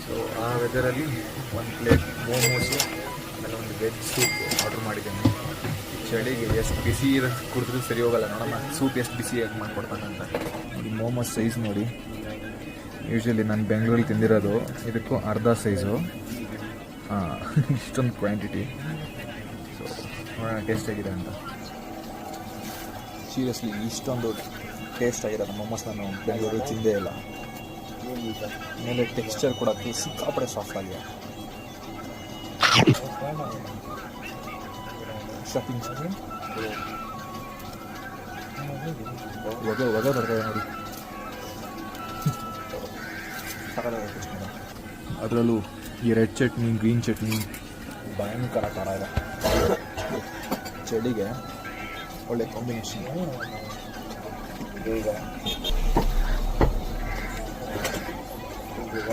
So ಆ ವೆದರಲ್ಲಿ ಒಂದು plate momos ಆಮೇಲೆ ಒಂದು ವೆಜ್ ಸೂಪ್ ಆರ್ಡ್ರ್ ಮಾಡಿದ್ದೇನೆ. ಚಳಿಗೆ ಎಷ್ಟು ಬಿಸಿ ಕುಡಿದ್ರೂ ಸರಿ ಹೋಗಲ್ಲ. ನೋಡೋಣ ಸೂಪ್ ಎಷ್ಟು ಬಿಸಿಯಾಗಿ ಮಾಡಿಕೊಡ್ತಾನಂತ. ನೋಡಿ ಮೋಮೋಸ್ ಸೈಜ್ ನೋಡಿ. ಯೂಶ್ವಲಿ ನಾನು ಬೆಂಗಳೂರಲ್ಲಿ ತಿಂದಿರೋದು ಇದಕ್ಕೂ ಅರ್ಧ ಸೈಜು. ಇಷ್ಟೊಂದು ಕ್ವಾಂಟಿಟಿ. ಸೊ ನೋಡೋಣ ಟೇಸ್ಟ್ ಆಗಿದೆ ಅಂತ. ಸೀರಿಯಸ್ಲಿ ಇಷ್ಟೊಂದು ಟೇಸ್ಟ್ ಆಗಿರೋದು ಮೊಮೋಸ್ ನಾನು ಬೆಂಗಳೂರಿಗೆ ತಿಂದೇ ಇಲ್ಲ. ಮೇಲೆ ಟೆಕ್ಸ್ಚರ್ ಕೂಡ ಸಿಕ್ಕಾಪಡೆ ಸಾಫ್ಟ್ ಆಗಿದೆ. ಒಗ ಬರ್ತದೆ ನೋಡಿ. ಅದರಲ್ಲೂ ಈ ರೆಡ್ ಚಟ್ನಿ ಗ್ರೀನ್ ಚಟ್ನಿ ಭಯಂಕರ ಖಾರ ಇದೆ. ಚಳಿಗೆ ಒಳ್ಳೆ ಕಾಂಬಿನೇಷನ್. ಈಗ